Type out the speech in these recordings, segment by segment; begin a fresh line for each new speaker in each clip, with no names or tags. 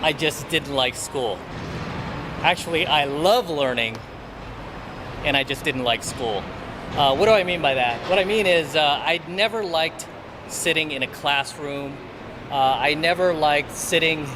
I just didn't like school. Actually, I love learning, and I just didn't like school. What do I mean by that? What I mean is I never liked sitting in a classroom. I never liked sitting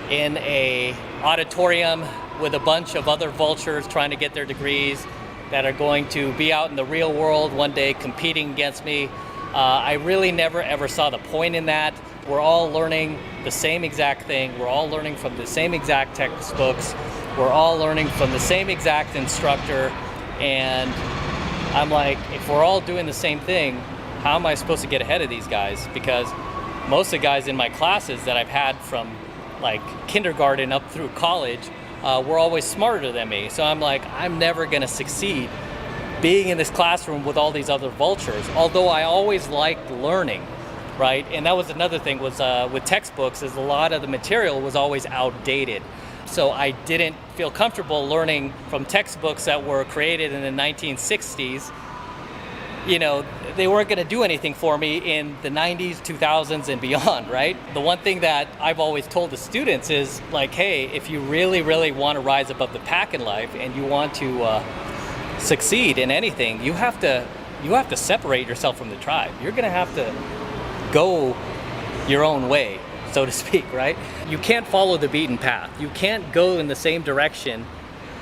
in a auditorium with a bunch of other vultures trying to get their degrees that are going to be out in the real world one day competing against me. I really never ever saw the point in that. We're all learning the same exact thing. We're all learning from the same exact textbooks. We're all learning from the same exact instructor. And I'm like, if we're all doing the same thing, how am I supposed to get ahead of these guys? Because most of the guys in my classes that I've had from like kindergarten up through college were always smarter than me. So I'm like, I'm never gonna succeed being in this classroom with all these other vultures, although I always liked learning, right? And that was another thing was with textbooks is a lot of the material was always outdated. So I didn't feel comfortable learning from textbooks that were created in the 1960s. You know, they weren't gonna do anything for me in the 90s, 2000s and beyond, right? The one thing that I've always told the students is like, hey, if you really, really wanna rise above the pack in life and you want to succeed in anything, you have to separate yourself from the tribe. You're gonna have to go your own way, so to speak, right? You can't follow the beaten path. You can't go in the same direction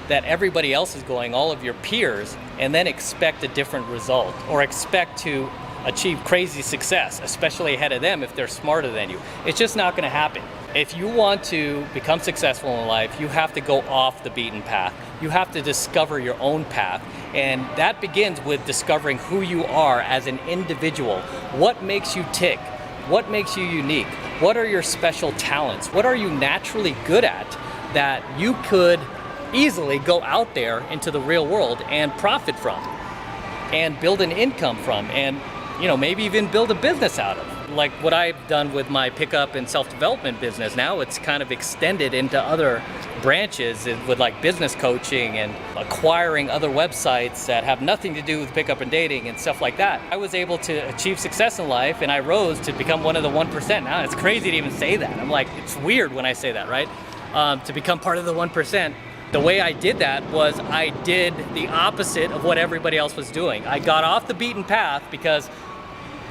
that everybody else is going, all of your peers, and then expect a different result or expect to achieve crazy success, especially ahead of them if they're smarter than you. It's just not gonna happen. If you want to become successful in life, you have to go off the beaten path. You have to discover your own path. And that begins with discovering who you are as an individual. What makes you tick? What makes you unique? What are your special talents? What are you naturally good at that you could easily go out there into the real world and profit from and build an income from and, you know, maybe even build a business out of? Like what I've done with my pickup and self-development business, now it's kind of extended into other branches with like business coaching and acquiring other websites that have nothing to do with pickup and dating and stuff like that. I was able to achieve success in life and I rose to become one of the 1%. Now it's crazy to even say that. I'm like, it's weird when I say that, right? To become part of the 1%. The way I did that was I did the opposite of what everybody else was doing. I got off the beaten path because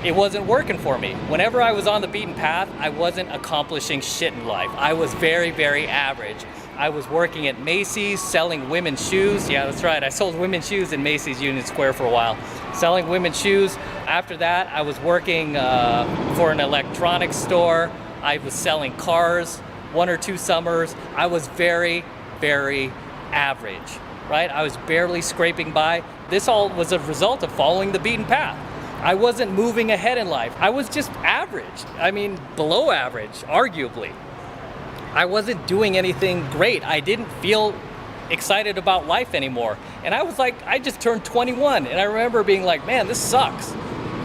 it wasn't working for me. Whenever I was on the beaten path, I wasn't accomplishing shit in life. I was very, very average. I was working at Macy's selling women's shoes. Yeah, that's right. I sold women's shoes in Macy's Union Square for a while. Selling women's shoes. After that, I was working for an electronics store. I was selling cars 1 or 2 summers. I was very, very average, right? I was barely scraping by. This all was a result of following the beaten path. I wasn't moving ahead in life. I was just average. I mean, below average, arguably. I wasn't doing anything great. I didn't feel excited about life anymore. And I was like, I just turned 21. And I remember being like, man, this sucks.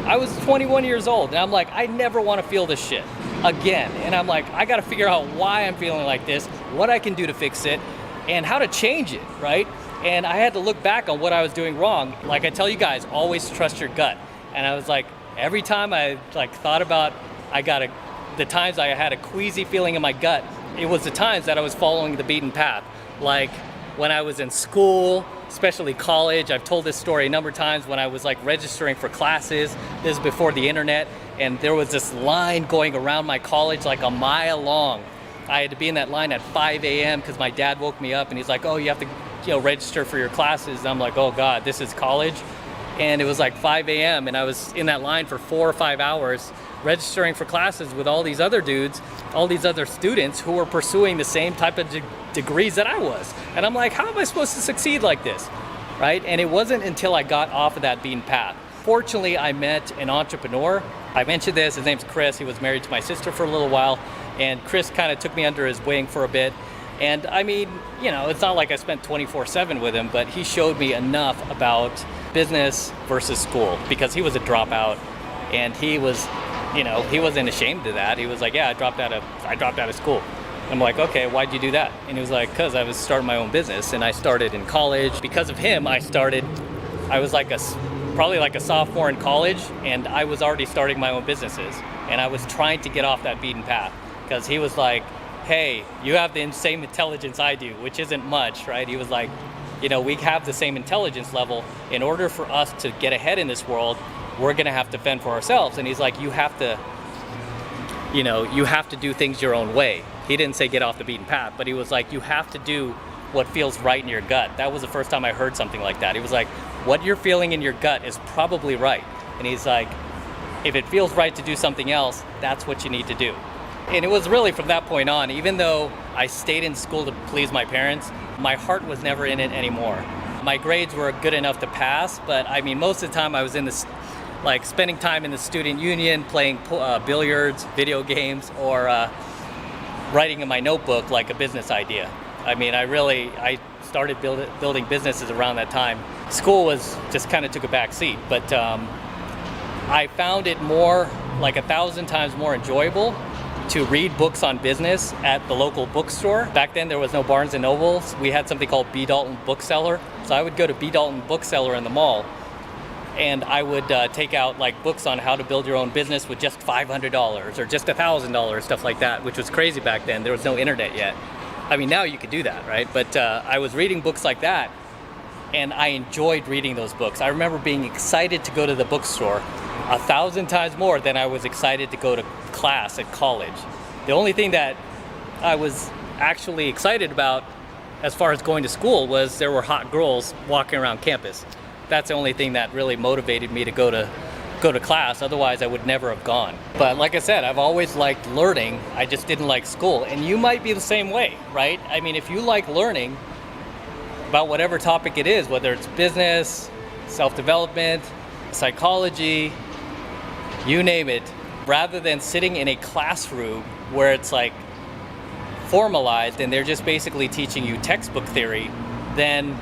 I was 21 years old. And I'm like, I never want to feel this shit again. And I'm like, I got to figure out why I'm feeling like this, what I can do to fix it, and how to change it, right? And I had to look back on what I was doing wrong. Like I tell you guys, always trust your gut. And I was like, every time I like thought about, the times I had a queasy feeling in my gut, it was the times that I was following the beaten path. Like when I was in school, especially college, I've told this story a number of times when I was like registering for classes, this is before the internet, and there was this line going around my college like a mile long. I had to be in that line at 5 a.m. because my dad woke me up and he's like, oh, you have to register for your classes. And I'm like, oh God, this is college? And it was like 5 a.m. and I was in that line for 4 or 5 hours registering for classes with all these other dudes, all these other students who were pursuing the same type of degrees that I was. And I'm like, how am I supposed to succeed like this, right? And it wasn't until I got off of that beaten path. Fortunately, I met an entrepreneur. I mentioned this, his name's Chris. He was married to my sister for a little while. And Chris kind of took me under his wing for a bit. And I mean, you know, it's not like I spent 24/7 with him, but he showed me enough about business versus school because he was a dropout and he was, you know, he wasn't ashamed of that. He was like, yeah, I dropped out of school. I'm like, okay, why'd you do that? And he was like, cause I was starting my own business and I started in college. Because of him, I was like probably like a sophomore in college and I was already starting my own businesses and I was trying to get off that beaten path because he was like, hey, you have the same intelligence I do, which isn't much, right? He was like, we have the same intelligence level. In order for us to get ahead in this world, we're gonna have to fend for ourselves. And he's like, you have to do things your own way. He didn't say get off the beaten path, but he was like, you have to do what feels right in your gut. That was the first time I heard something like that. He was like, what you're feeling in your gut is probably right. And he's like, if it feels right to do something else, that's what you need to do. And it was really from that point on, even though I stayed in school to please my parents, my heart was never in it anymore. My grades were good enough to pass, but I mean, most of the time I was in this, like spending time in the student union, playing billiards, video games, or writing in my notebook like a business idea. I mean, I started building businesses around that time. School was just kind of took a back seat, but I found it more, like 1,000 times more enjoyable to read books on business at the local bookstore. Back then there was no Barnes & Nobles. We had something called B. Dalton Bookseller. So I would go to B. Dalton Bookseller in the mall, and I would take out like books on how to build your own business with just $500 or just $1,000, stuff like that, which was crazy back then. There was no internet yet. I mean, now you could do that, right? But I was reading books like that, and I enjoyed reading those books. I remember being excited to go to the bookstore 1,000 times more than I was excited to go to class at college. The only thing that I was actually excited about as far as going to school was there were hot girls walking around campus. That's the only thing that really motivated me to go to class. Otherwise I would never have gone. But like I said, I've always liked learning. I just didn't like school. And you might be the same way, right? I mean, if you like learning about whatever topic it is, whether it's business, self-development, psychology, you name it, rather than sitting in a classroom where it's like formalized and they're just basically teaching you textbook theory, then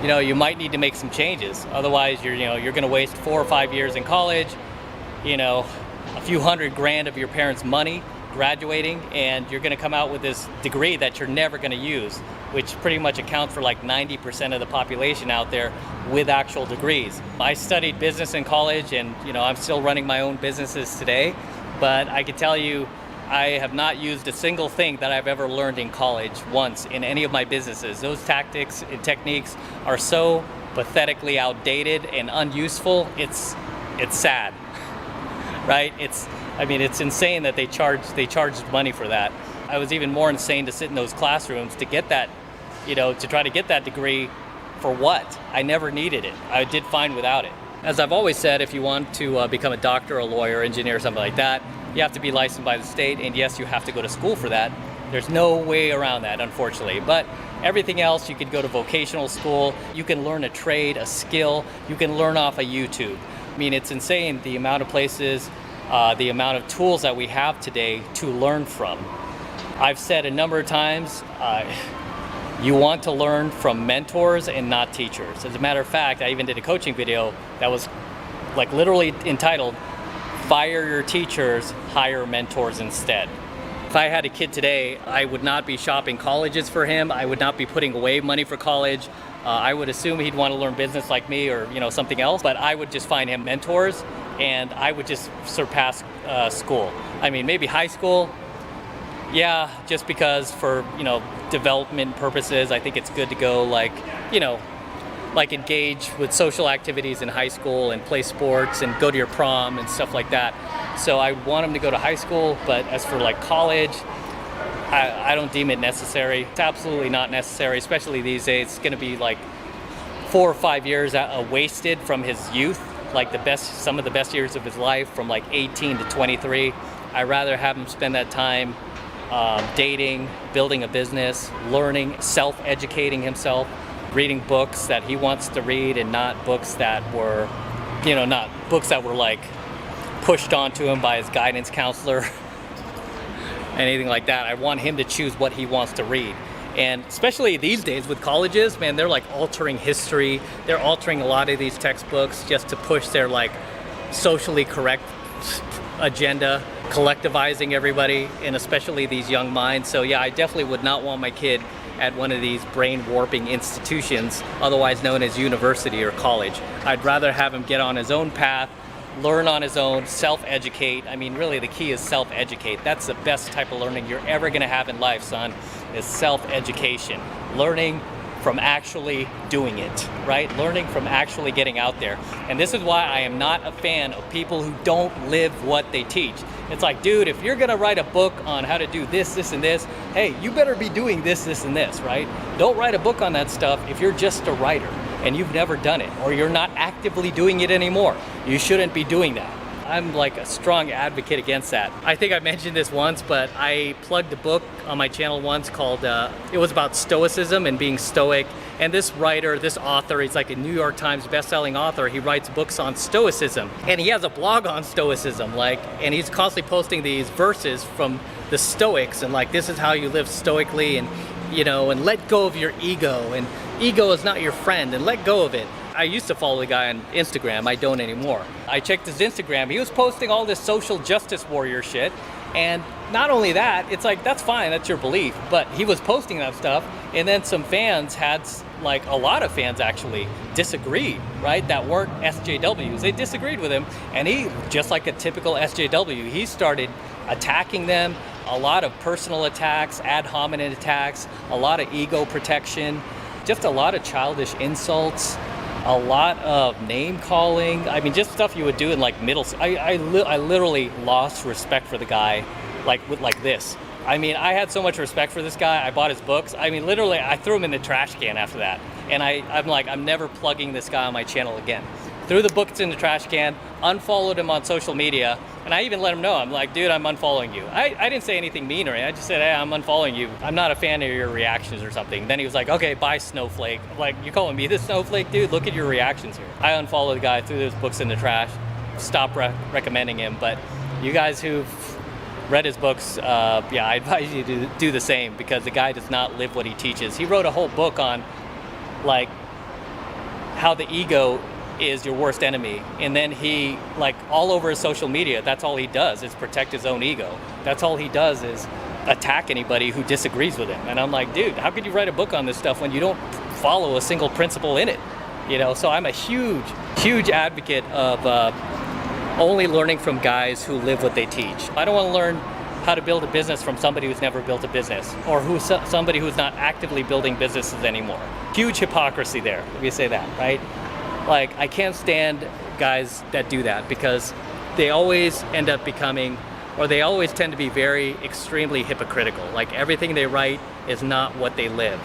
you might need to make some changes. Otherwise you're going to waste 4 or 5 years in college, a few $100,000 of your parents' money graduating, and you're going to come out with this degree that you're never going to use, which pretty much accounts for like 90% of the population out there with actual degrees. I studied business in college, and I'm still running my own businesses today, but I can tell you I have not used a single thing that I've ever learned in college once in any of my businesses. Those tactics and techniques are so pathetically outdated and unuseful. It's sad, right? It's insane that they charged money for that. I was even more insane to sit in those classrooms to get that, to try to get that degree. For what? I never needed it. I did fine without it. As I've always said, if you want to become a doctor, a lawyer, engineer, something like that, you have to be licensed by the state, and yes, you have to go to school for that. There's no way around that, unfortunately. But everything else, you could go to vocational school, you can learn a trade, a skill, you can learn off of YouTube. I mean, it's insane the amount of places, the amount of tools that we have today to learn from. I've said a number of times, you want to learn from mentors and not teachers. As a matter of fact, I even did a coaching video that was like literally entitled, "Fire your teachers, hire mentors instead." If I had a kid today, I would not be shopping colleges for him. I would not be putting away money for college. I would assume he'd want to learn business like me or something else, but I would just find him mentors, and I would just surpass school. I mean, maybe high school, yeah, just because for development purposes, I think it's good to go like engage with social activities in high school and play sports and go to your prom and stuff like that. So I want him to go to high school, but as for like college, I don't deem it necessary. It's absolutely not necessary, especially these days. It's going to be like 4 or 5 years wasted from his youth, like some of the best years of his life, from like 18 to 23. I'd rather have him spend that time dating, building a business, learning, self-educating himself, reading books that he wants to read, and not books that were, not books that were like pushed onto him by his guidance counselor, anything like that. I want him to choose what he wants to read. And especially these days with colleges, man, they're like altering history. They're altering a lot of these textbooks just to push their like socially correct agenda, collectivizing everybody, and especially these young minds. So yeah, I definitely would not want my kid at one of these brain warping institutions, otherwise known as university or college. I'd rather have him get on his own path, learn on his own, self-educate. I mean, really the key is self-educate. That's the best type of learning you're ever gonna have in life, son, is self-education. Learning from actually doing it, right? Learning from actually getting out there. And this is why I am not a fan of people who don't live what they teach. It's like, dude, if you're gonna write a book on how to do this, this, and this, hey, you better be doing this, this, and this, right? Don't write a book on that stuff if you're just a writer and you've never done it, or you're not actively doing it anymore. You shouldn't be doing that. I'm like a strong advocate against that. I think I mentioned this once, but I plugged a book on my channel once called, it was about stoicism and being stoic. And this writer, this author, he's like a New York Times best-selling author. He writes books on stoicism. And he has a blog on stoicism, and he's constantly posting these verses from the Stoics, and like, this is how you live stoically, and and let go of your ego, and ego is not your friend, and let go of it. I used to follow the guy on Instagram, I don't anymore. I checked his Instagram, he was posting all this social justice warrior shit, and not only that, it's like, that's fine, that's your belief, but he was posting that stuff, and then some fans had, like a lot of fans actually, disagreed, right? That weren't SJWs, they disagreed with him, and he, just like a typical SJW, he started attacking them, a lot of personal attacks, ad hominem attacks, a lot of ego protection, just a lot of childish insults, a lot of name calling. I mean, just stuff you would do in like middle school. I literally lost respect for the guy, like this. I mean, I had so much respect for this guy. I bought his books. I mean, literally, I threw him in the trash can after that. And I'm like, I'm never plugging this guy on my channel again. Threw the books in the trash can, unfollowed him on social media, and I even let him know. I'm like, dude, I'm unfollowing you. I didn't say anything mean or anything. I just said, hey, I'm unfollowing you. I'm not a fan of your reactions or something. Then he was like, okay, bye, snowflake. I'm like, you calling me the snowflake, dude? Look at your reactions here. I unfollowed the guy, threw those books in the trash, stopped recommending him. But you guys who've read his books, yeah, I advise you to do the same, because the guy does not live what he teaches. He wrote a whole book on like how the ego is your worst enemy, and then he, like, all over his social media, that's all he does is protect his own ego. That's all he does is attack anybody who disagrees with him. And I'm like, dude, how could you write a book on this stuff when you don't follow a single principle in it? So I'm a huge advocate of only learning from guys who live what they teach. I don't want to learn how to build a business from somebody who's never built a business, or somebody who's not actively building businesses anymore. Huge hypocrisy there, if you say that, right? Like, I can't stand guys that do that, because they always end up becoming, or they always tend to be very extremely hypocritical. Like, everything they write is not what they live.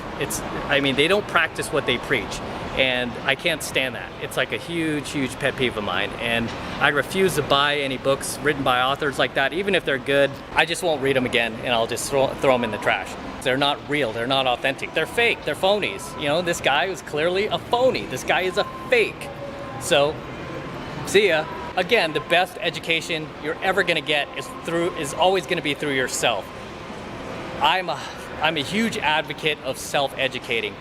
I mean, they don't practice what they preach, and I can't stand that. It's like a huge pet peeve of mine, and I refuse to buy any books written by authors like that. Even if they're good, I just won't read them again, and I'll just throw them in the trash. They're not real, they're not authentic, they're fake, they're phonies. This guy was clearly a phony. This guy is a fake. So, see ya. Again, the best education you're ever gonna get is always gonna be through yourself. I'm a huge advocate of self-educating.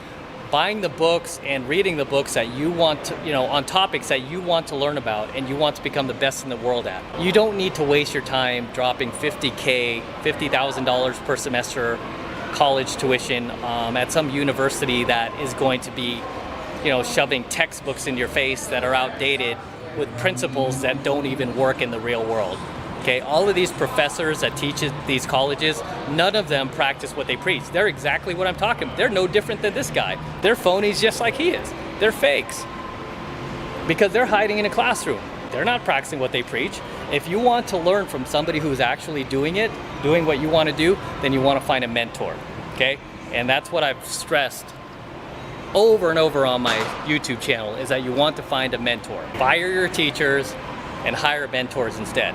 Buying the books and reading the books that you want to, on topics that you want to learn about and you want to become the best in the world at. You don't need to waste your time dropping $50,000 per semester college tuition at some university that is going to be, shoving textbooks in your face that are outdated with principles that don't even work in the real world. Okay, all of these professors that teach at these colleges, none of them practice what they preach. They're exactly what I'm talking about. They're no different than this guy. They're phonies just like he is. They're fakes, because they're hiding in a classroom. They're not practicing what they preach. If you want to learn from somebody who's actually doing what you want to do, then you want to find a mentor, okay? And that's what I've stressed over and over on my YouTube channel, is that you want to find a mentor. Fire your teachers and hire mentors instead.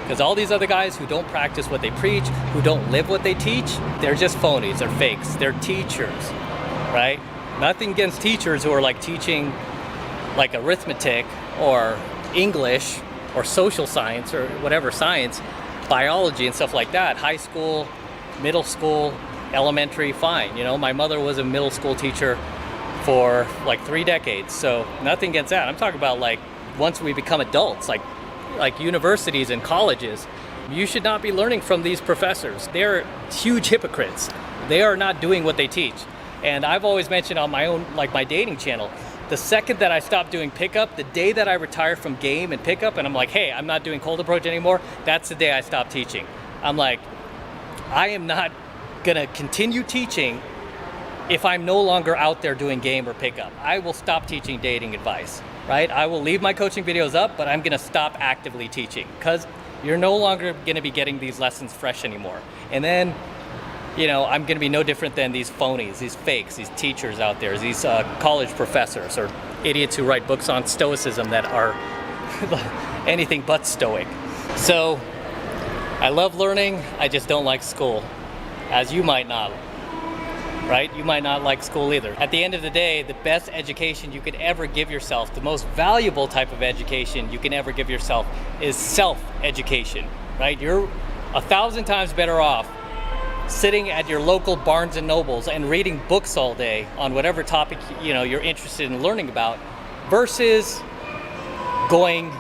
Because all these other guys who don't practice what they preach, who don't live what they teach, they're just phonies, they're fakes, they're teachers, right? Nothing against teachers who are like teaching like arithmetic or English or social science or whatever science, biology and stuff like that. High school, middle school, elementary, fine. My mother was a middle school teacher for like 3 decades, so nothing against that. I'm talking about like once we become adults, like universities and colleges, you should not be learning from these professors. They're huge hypocrites. They are not doing what they teach. And I've always mentioned on my own, like my dating channel, The second that I stop doing pickup, the day that I retire from game and pickup and I'm like, hey, I'm not doing cold approach anymore, that's the day I stop teaching. I'm like, I am not gonna continue teaching if I'm no longer out there doing game or pickup. I will stop teaching dating advice, right? I will leave my coaching videos up, but I'm gonna stop actively teaching because you're no longer gonna be getting these lessons fresh anymore. And then, you know, I'm gonna be no different than these phonies, these fakes, these teachers out there, these college professors or idiots who write books on stoicism that are anything but stoic. So, I love learning, I just don't like school, as you might not, right? You might not like school either. At the end of the day, the best education you could ever give yourself, the most valuable type of education you can ever give yourself is self-education, right? You're 1,000 times better off sitting at your local Barnes and Nobles and reading books all day on whatever topic you're interested in learning about versus going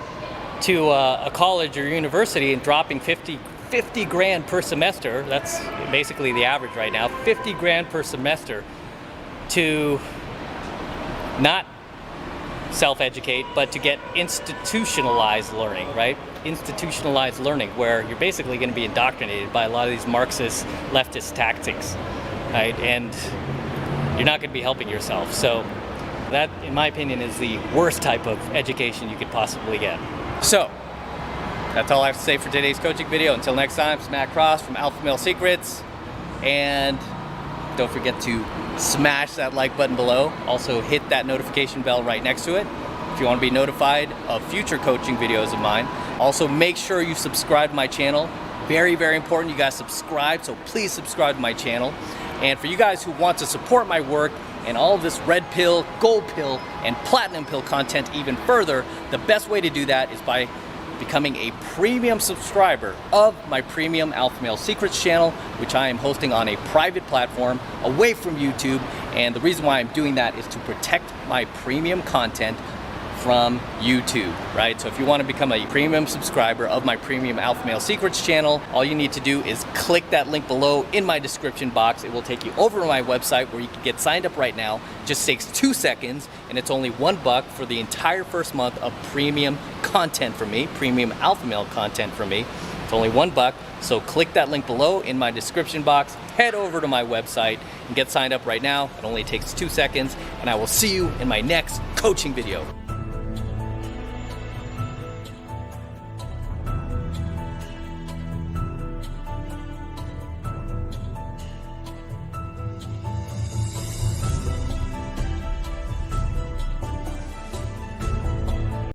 to a college or university and dropping 50 grand per semester. That's basically the average right now, 50 grand per semester to not self-educate, but to get institutionalized learning, right? Institutionalized learning, where you're basically going to be indoctrinated by a lot of these Marxist leftist tactics, right? And you're not going to be helping yourself. So that, in my opinion, is the worst type of education you could possibly get. So that's all I have to say for today's coaching video. Until next time, it's Matt Cross from Alpha Male Secrets, and don't forget to smash that like button below. Also hit that notification bell right next to it if you want to be notified of future coaching videos of mine. Also make sure you subscribe to my channel. Very, very important you guys subscribe, so please subscribe to my channel. And for you guys who want to support my work and all of this red pill, gold pill, and platinum pill content even further, the best way to do that is by becoming a premium subscriber of my premium Alpha Male Secrets channel, which I am hosting on a private platform away from YouTube. And the reason why I'm doing that is to protect my premium content from YouTube, right? So if you want to become a premium subscriber of my premium Alpha Male Secrets channel, all you need to do is click that link below in my description box. It will take you over to my website where you can get signed up right now. It just takes 2 seconds, and it's only $1 for the entire first month of premium content from me, premium Alpha Male content from me. It's only $1, so click that link below in my description box, head over to my website and get signed up right now. It only takes 2 seconds, and I will see you in my next coaching video.